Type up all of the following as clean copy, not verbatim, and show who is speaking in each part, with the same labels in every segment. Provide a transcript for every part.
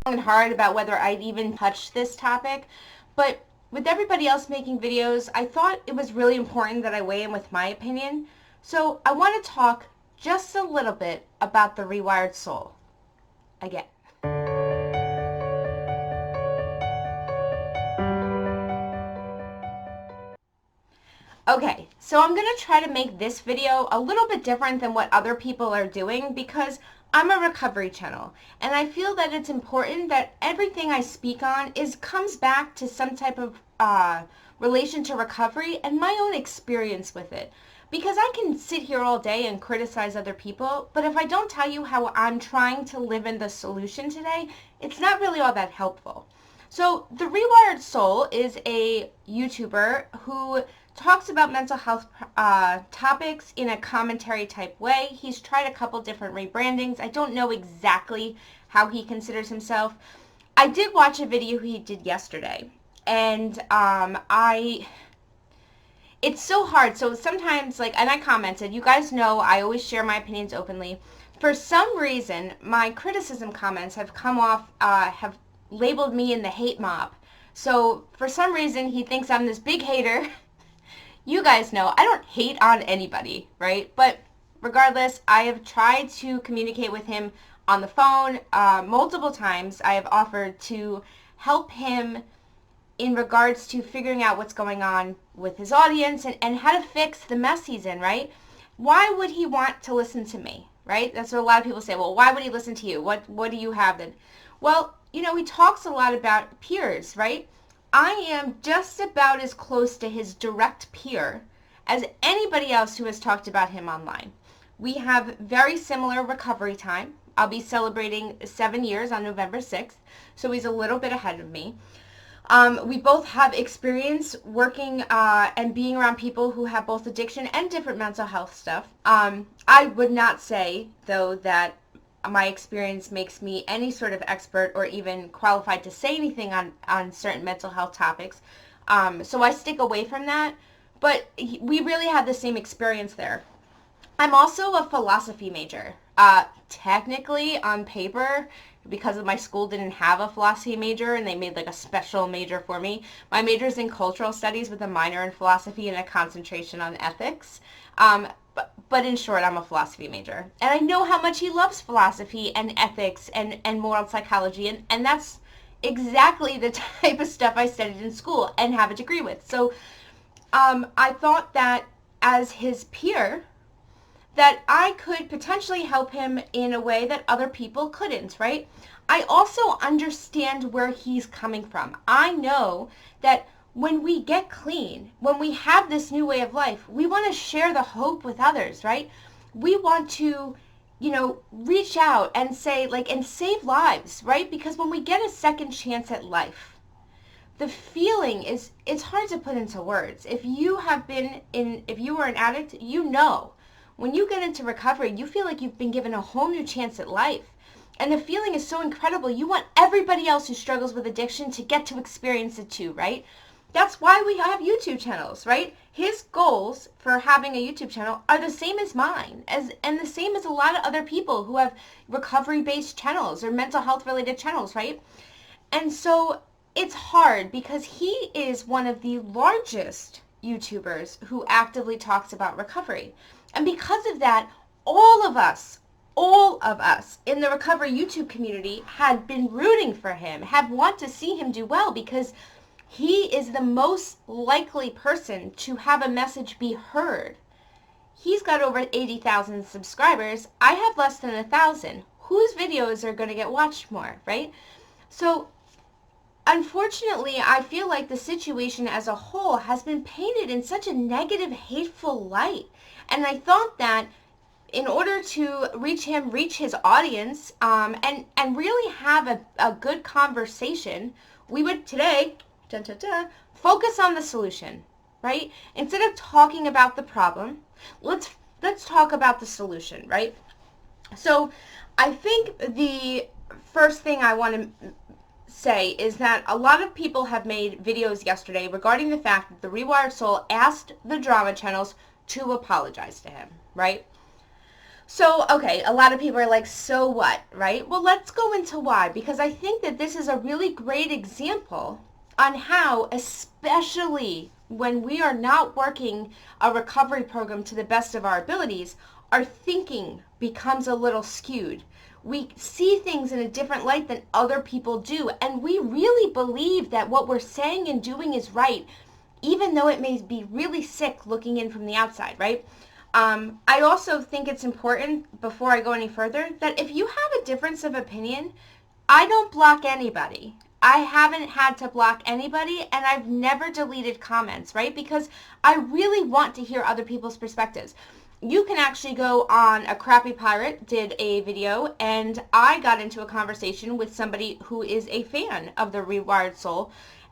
Speaker 1: and hard about whether I'd even touch this topic, but with everybody else making videos, I thought it was really important that I weigh in with my opinion. So I want to talk just a little bit about the Rewired Soul again. Okay, so I'm going to try to make this video a little bit different than what other people are doing because I'm a recovery channel, and I feel that it's important that everything I speak on comes back to some type of relation to recovery and my own experience with it. Because I can sit here all day and criticize other people, but if I don't tell you how I'm trying to live in the solution today, it's not really all that helpful. So the Rewired Soul is a YouTuber who talks about mental health topics in a commentary type way. He's tried a couple different rebrandings. I don't know exactly how he considers himself. I did watch a video he did yesterday, and it's so hard. So sometimes, and I commented, you guys know I always share my opinions openly. For some reason, my criticism comments have come off, have labeled me in the hate mob. So for some reason, he thinks I'm this big hater. You guys know I don't hate on anybody, right? But regardless, I have tried to communicate with him on the phone multiple times. I have offered to help him in regards to figuring out what's going on with his audience and how to fix the mess he's in, right? Why would he want to listen to me, right? That's what a lot of people say. Well, why would he listen to you? What do you have then? Well, he talks a lot about peers, right? I am just about as close to his direct peer as anybody else who has talked about him online. We have very similar recovery time. I'll be celebrating 7 years on November 6th, so he's a little bit ahead of me. We both have experience working and being around people who have both addiction and different mental health stuff. I would not say, though, that my experience makes me any sort of expert or even qualified to say anything on certain mental health topics. So I stick away from that. But we really have the same experience there. I'm also a philosophy major. Technically, on paper, because of my school didn't have a philosophy major and they made a special major for me. My major is in cultural studies with a minor in philosophy and a concentration on ethics. But in short, I'm a philosophy major. And I know how much he loves philosophy and ethics and moral psychology. And that's exactly the type of stuff I studied in school and have a degree with. So I thought that as his peer, that I could potentially help him in a way that other people couldn't, right? I also understand where he's coming from. I know that when we get clean, when we have this new way of life, we want to share the hope with others, right? We want to, reach out and say, and save lives, right? Because when we get a second chance at life, the feeling it's hard to put into words. If you were an addict, when you get into recovery, you feel like you've been given a whole new chance at life. And the feeling is so incredible. You want everybody else who struggles with addiction to get to experience it too, right? That's why we have YouTube channels, right? His goals for having a YouTube channel are the same as mine, and the same as a lot of other people who have recovery-based channels or mental health-related channels, right? And so it's hard because he is one of the largest YouTubers who actively talks about recovery. And because of that, all of us in the recovery YouTube community had been rooting for him, have want to see him do well because he is the most likely person to have a message be heard. He's got over 80,000 subscribers. I have less than 1,000. Whose videos are going to get watched more, right? So unfortunately, I feel like the situation as a whole has been painted in such a negative, hateful light. And I thought that in order to reach his audience, and really have a good conversation, we would today, focus on the solution, right? Instead of talking about the problem, let's talk about the solution, right? So I think the first thing I want to say is that a lot of people have made videos yesterday regarding the fact that the Rewired Soul asked the drama channels to apologize to him, right? So, okay, a lot of people are like, so what, right? Well, let's go into why, because I think that this is a really great example on how, especially when we are not working a recovery program to the best of our abilities, our thinking becomes a little skewed. We see things in a different light than other people do, and we really believe that what we're saying and doing is right, even though it may be really sick looking in from the outside, right? I also think it's important, before I go any further, that if you have a difference of opinion, I don't block anybody. I haven't had to block anybody, and I've never deleted comments, right? Because I really want to hear other people's perspectives. You can actually go on, A Crappy Pirate did a video, and I got into a conversation with somebody who is a fan of the Rewired Soul,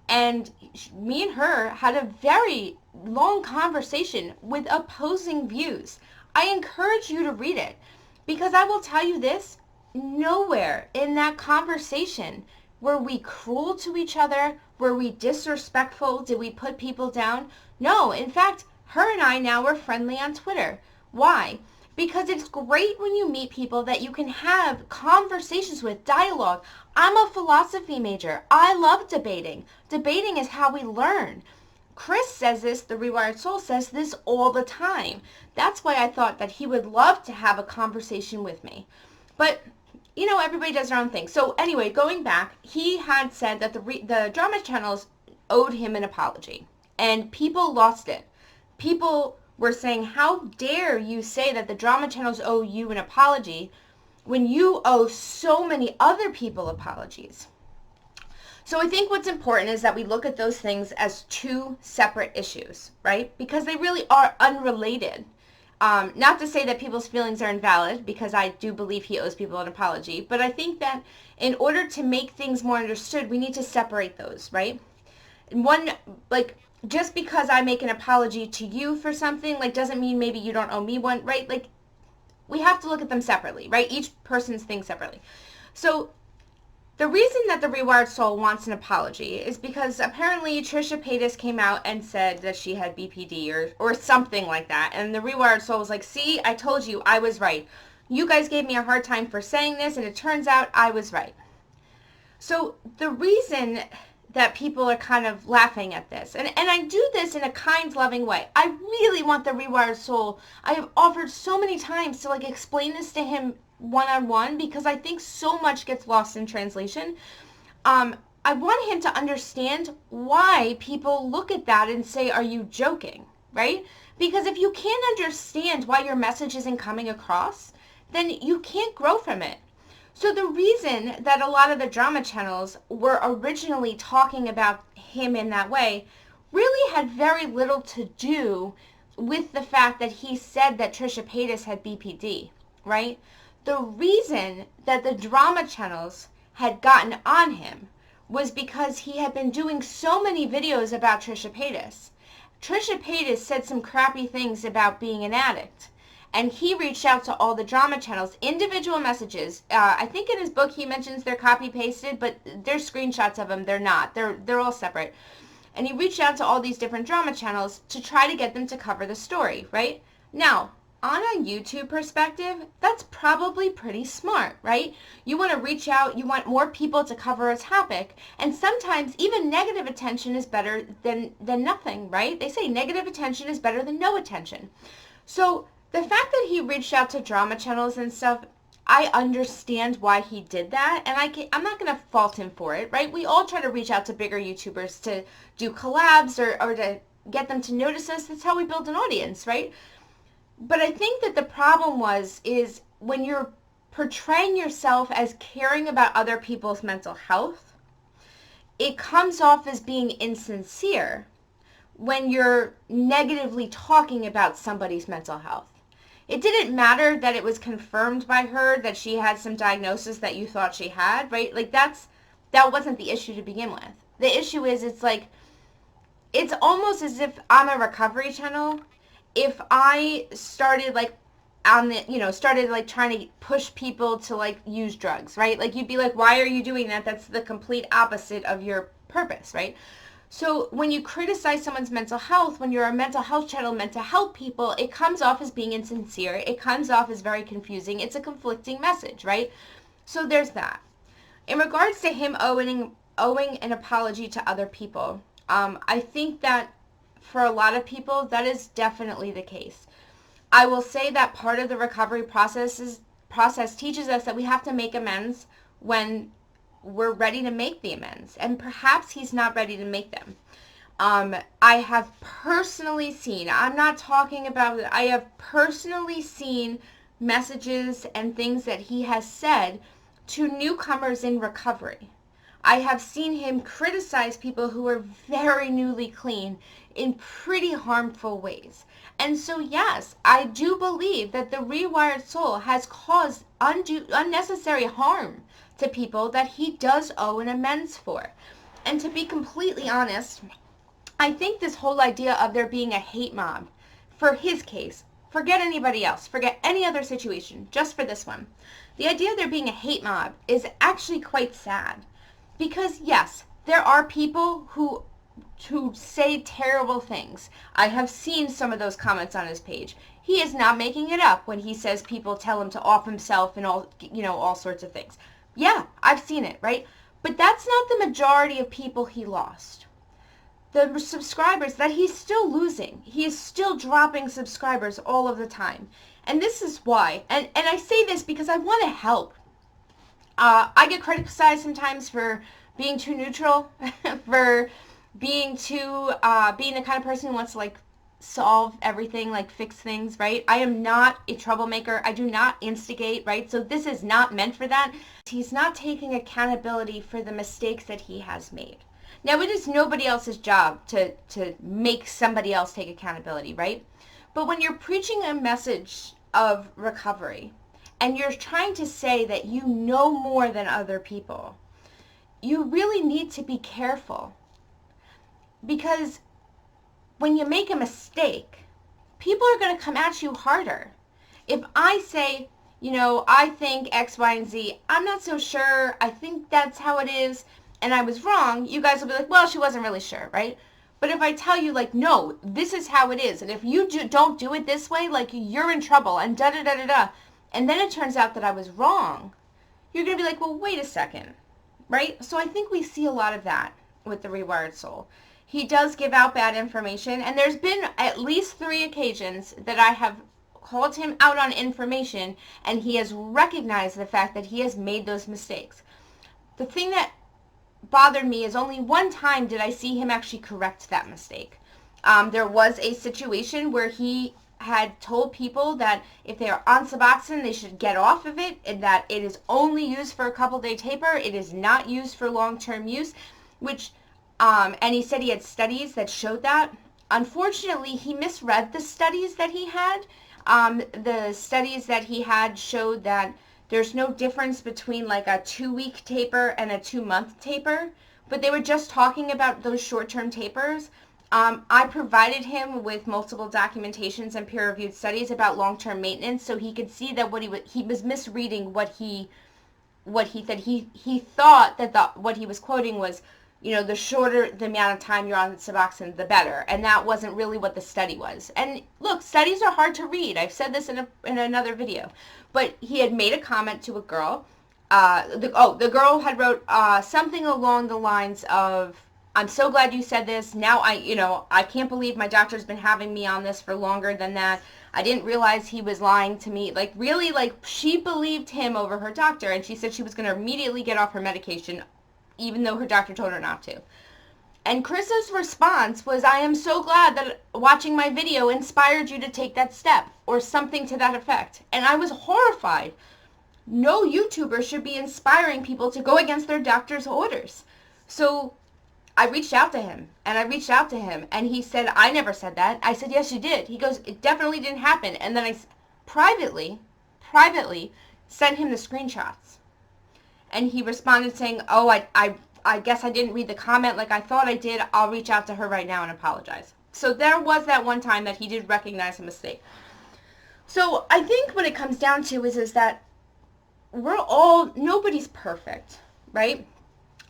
Speaker 1: and me and her had a very long conversation with opposing views. I encourage you to read it, because I will tell you this, nowhere in that conversation were we cruel to each other, were we disrespectful, did we put people down? No, in fact, her and I now are friendly on Twitter. Why? Because it's great when you meet people that you can have conversations with, dialogue. I'm a philosophy major. I love debating. Debating is how we learn. Chris says this, the Rewired Soul says this all the time. That's why I thought that he would love to have a conversation with me. But, you know, everybody does their own thing. So anyway, going back, he had said that the drama channels owed him an apology. And people lost it. People were saying, how dare you say that the drama channels owe you an apology when you owe so many other people apologies? So I think what's important is that we look at those things as two separate issues, right? Because they really are unrelated. Not to say that people's feelings are invalid, because I do believe he owes people an apology, but I think that in order to make things more understood, we need to separate those, right? And one, like, just because I make an apology to you for something, like, doesn't mean maybe you don't owe me one, right? Like, we have to look at them separately, right? Each person's thing separately. So the reason that the Rewired Soul wants an apology is because apparently Trisha Paytas came out and said that she had BPD or something like that. And the Rewired Soul was like, see, I told you I was right. You guys gave me a hard time for saying this, and it turns out I was right. So the reason that people are kind of laughing at this, and I do this in a kind, loving way. I really want the Rewired Soul. I have offered so many times to, like, explain this to him one-on-one, because I think so much gets lost in translation. I want him to understand why people look at that and say, are you joking, right? Because if you can't understand why your message isn't coming across, then you can't grow from it. So the reason that a lot of the drama channels were originally talking about him in that way really had very little to do with the fact that he said that Trisha Paytas had BPD, right? The reason that the drama channels had gotten on him was because he had been doing so many videos about Trisha Paytas. Trisha Paytas said some crappy things about being an addict. And he reached out to all the drama channels, individual messages. I think in his book he mentions they're copy-pasted, but there's screenshots of them. They're not. They're all separate. And he reached out to all these different drama channels to try to get them to cover the story, right? Now, on a YouTube perspective, that's probably pretty smart, right? You want to reach out, you want more people to cover a topic, and sometimes even negative attention is better than nothing, right? They say negative attention is better than no attention. So the fact that he reached out to drama channels and stuff, I understand why he did that, and I'm not going to fault him for it, right? We all try to reach out to bigger YouTubers to do collabs or to get them to notice us. That's how we build an audience, right? But I think that the problem is when you're portraying yourself as caring about other people's mental health, it comes off as being insincere when you're negatively talking about somebody's mental health. It didn't matter that it was confirmed by her that she had some diagnosis that you thought she had, right? Like that wasn't the issue to begin with. The issue is it's almost as if I'm a recovery channel. If I started started trying to push people to like use drugs, right? Like you'd be like, why are you doing that? That's the complete opposite of your purpose, right? So when you criticize someone's mental health, when you're a mental health channel meant to help people, it comes off as being insincere. It comes off as very confusing. It's a conflicting message, right? So there's that. In regards to him owing an apology to other people, I think that for a lot of people, that is definitely the case. I will say that part of the recovery process teaches us that we have to make amends when we're ready to make the amends. And perhaps he's not ready to make them. I have personally seen, I'm not talking about it, I have personally seen messages and things that he has said to newcomers in recovery. I have seen him criticize people who are very newly clean in pretty harmful ways. And so, yes, I do believe that the Rewired Soul has caused unnecessary harm to people that he does owe an amends for. And to be completely honest, I think this whole idea of there being a hate mob, for his case, forget anybody else, forget any other situation, just for this one. The idea of there being a hate mob is actually quite sad. Because yes, there are people who say terrible things. I have seen some of those comments on his page. He is not making it up when he says people tell him to off himself and all sorts of things. Yeah, I've seen it, right? But that's not the majority of people he lost. The subscribers that he's still losing. He is still dropping subscribers all of the time. And this is why. And I say this because I want to help. I get criticized sometimes for being too neutral, for being the kind of person who wants to solve everything, fix things, right? I am not a troublemaker. I do not instigate, right? So this is not meant for that. He's not taking accountability for the mistakes that he has made. Now, it is nobody else's job to make somebody else take accountability, right? But when you're preaching a message of recovery, and you're trying to say that you know more than other people, you really need to be careful. Because when you make a mistake, people are going to come at you harder. If I say, I think X, Y, and Z, I'm not so sure, I think that's how it is, and I was wrong, you guys will be like, well, she wasn't really sure, right? But if I tell you, no, this is how it is, and if you don't do it this way, you're in trouble, and da-da-da-da-da, and then it turns out that I was wrong, you're going to be like, well, wait a second, right? So I think we see a lot of that with the Rewired Soul. He does give out bad information, and there's been at least 3 occasions that I have called him out on information, and he has recognized the fact that he has made those mistakes. The thing that bothered me is only one time did I see him actually correct that mistake. There was a situation where he had told people that if they are on Suboxone, they should get off of it, and that it is only used for a couple-day taper. It is not used for long-term use, and he said he had studies that showed that. Unfortunately, he misread the studies that he had. The studies that he had showed that there's no difference between a 2-week taper and a 2-month taper, but they were just talking about those short-term tapers. I provided him with multiple documentations and peer-reviewed studies about long-term maintenance, so he could see that he was misreading what he said. He thought that what he was quoting was, the shorter the amount of time you're on Suboxone, the better, and that wasn't really what the study was. And look, studies are hard to read. I've said this in another video, but he had made a comment to a girl. The girl had wrote something along the lines of, I'm so glad you said this. Now I can't believe my doctor's been having me on this for longer than that. I didn't realize he was lying to me. She believed him over her doctor, and she said she was going to immediately get off her medication, even though her doctor told her not to. And Chris's response was, I am so glad that watching my video inspired you to take that step, or something to that effect. And I was horrified. No YouTuber should be inspiring people to go against their doctor's orders. So I reached out to him, and he said, I never said that. I said, yes, you did. He goes, it definitely didn't happen. And then I privately sent him the screenshots. And he responded saying, oh, I guess I didn't read the comment like I thought I did. I'll reach out to her right now and apologize. So there was that one time that he did recognize a mistake. So I think what it comes down to is that nobody's perfect, right?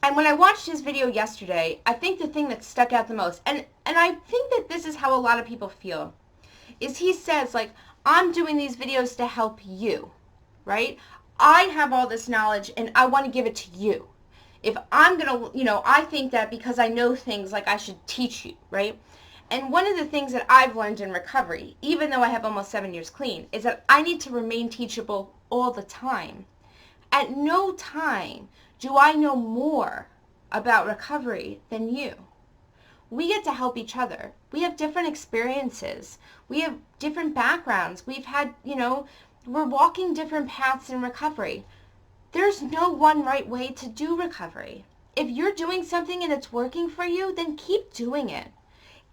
Speaker 1: And when I watched his video yesterday, I think the thing that stuck out the most, and I think that this is how a lot of people feel, is he says, like, I'm doing these videos to help you, right? I have all this knowledge and I want to give it to you. If I'm going to, I think that because I know things, like, I should teach you, right? And one of the things that I've learned in recovery, even though I have almost 7 years clean, is that I need to remain teachable all the time. At no time do I know more about recovery than you. We get to help each other. We have different experiences. We have different backgrounds. We've had, we're walking different paths in recovery. There's no one right way to do recovery. If you're doing something and it's working for you, then keep doing it.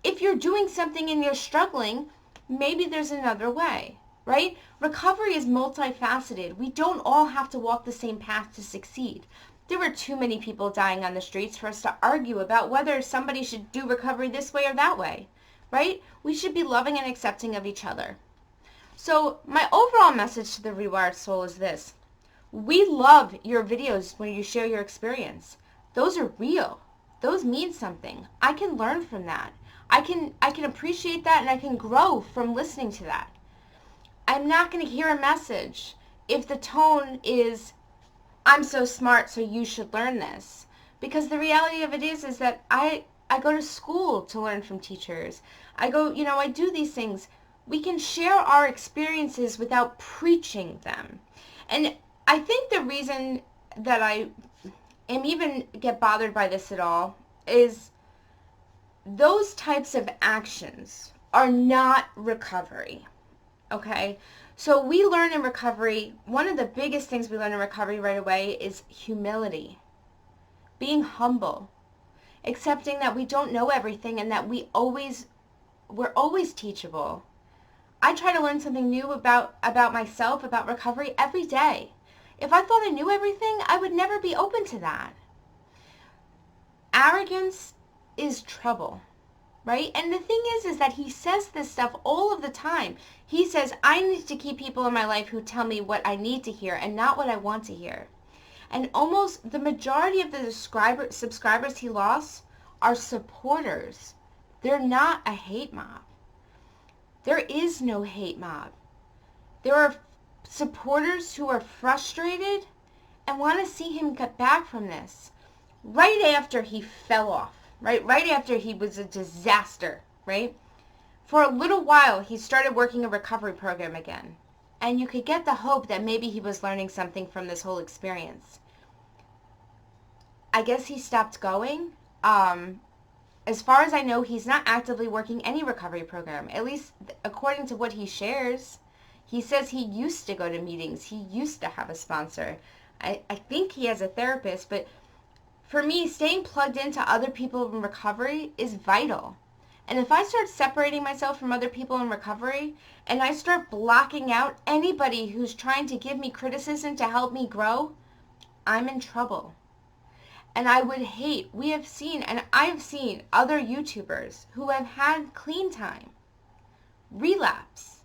Speaker 1: If you're doing something and you're struggling, maybe there's another way, right? Recovery is multifaceted. We don't all have to walk the same path to succeed. There were too many people dying on the streets for us to argue about whether somebody should do recovery this way or that way, right? We should be loving and accepting of each other. So my overall message to the Rewired Soul is this. We love your videos when you share your experience. Those are real. Those mean something. I can learn from that. I can appreciate that, and I can grow from listening to that. I'm not going to hear a message if the tone is, I'm so smart, so you should learn this. Because the reality of it is that I go to school to learn from teachers. I do these things. We can share our experiences without preaching them. And I think the reason that I am even get bothered by this at all is those types of actions are not recovery, okay? So we learn in recovery, one of the biggest things we learn in recovery right away is humility, being humble, accepting that we don't know everything and that we're always teachable. I try to learn something new about myself, about recovery every day. If I thought I knew everything, I would never be open to that. Arrogance is trouble, right? And the thing is that he says this stuff all of the time. He says, I need to keep people in my life who tell me what I need to hear and not what I want to hear. And almost the majority of the subscribers he lost are supporters. They're not a hate mob. There is no hate mob. There are supporters who are frustrated and want to see him get back from this. Right after he fell off, right after he was a disaster, right? For a little while, he started working a recovery program again. And you could get the hope that maybe he was learning something from this whole experience. I guess he stopped going. As far as I know, he's not actively working any recovery program, at least according to what he shares. He says he used to go to meetings. He used to have a sponsor. I think he has a therapist, but for me, staying plugged into other people in recovery is vital. And if I start separating myself from other people in recovery, and I start blocking out anybody who's trying to give me criticism to help me grow, I'm in trouble. And I would hate, I've seen other YouTubers who have had clean time relapse,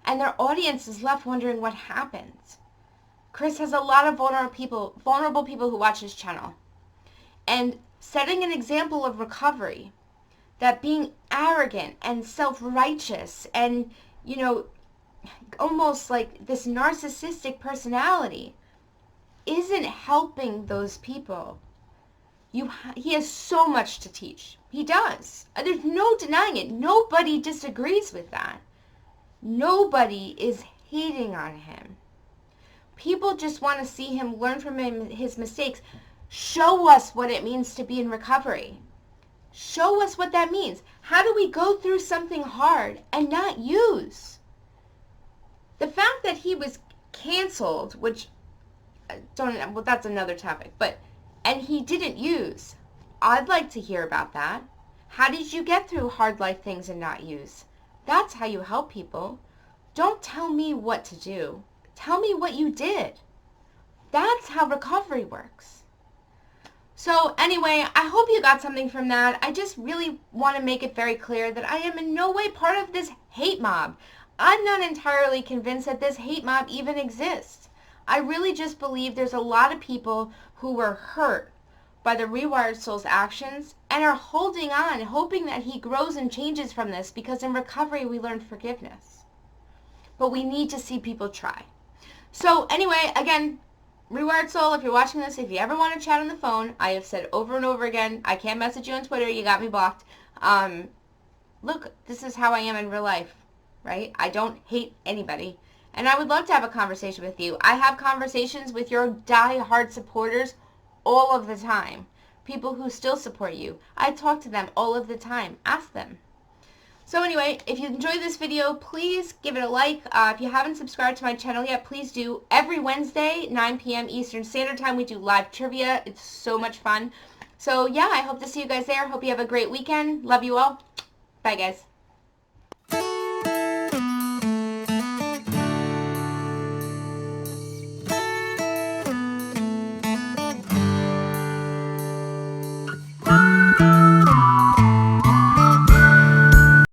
Speaker 1: and their audience is left wondering what happened. Chris has a lot of vulnerable people who watch his channel. And setting an example of recovery, that being arrogant and self-righteous and, almost like this narcissistic personality isn't helping those people. He has so much to teach. He does. There's no denying it. Nobody disagrees with that. Nobody is hating on him. People just want to see him learn from his mistakes. Show us what it means to be in recovery. Show us what that means. How do we go through something hard and not use? The fact that he was canceled, which, that's another topic, and he didn't use, I'd like to hear about that. How did you get through hard life things and not use? That's how you help people. Don't tell me what to do. Tell me what you did. That's how recovery works. So anyway, I hope you got something from that. I just really want to make it very clear that I am in no way part of this hate mob. I'm not entirely convinced that this hate mob even exists. I really just believe there's a lot of people who were hurt by the Rewired Soul's actions and are holding on, hoping that he grows and changes from this, because in recovery we learn forgiveness. But we need to see people try. So anyway, again, Rewired Soul, if you're watching this, if you ever want to chat on the phone, I have said over and over again, I can't message you on Twitter, you got me blocked. Look, this is how I am in real life, right? I don't hate anybody. And I would love to have a conversation with you. I have conversations with your die-hard supporters all of the time. People who still support you. I talk to them all of the time. Ask them. So anyway, if you enjoyed this video, please give it a like. If you haven't subscribed to my channel yet, please do. Every Wednesday, 9 p.m. Eastern Standard Time, we do live trivia. It's so much fun. So yeah, I hope to see you guys there. Hope you have a great weekend. Love you all. Bye, guys.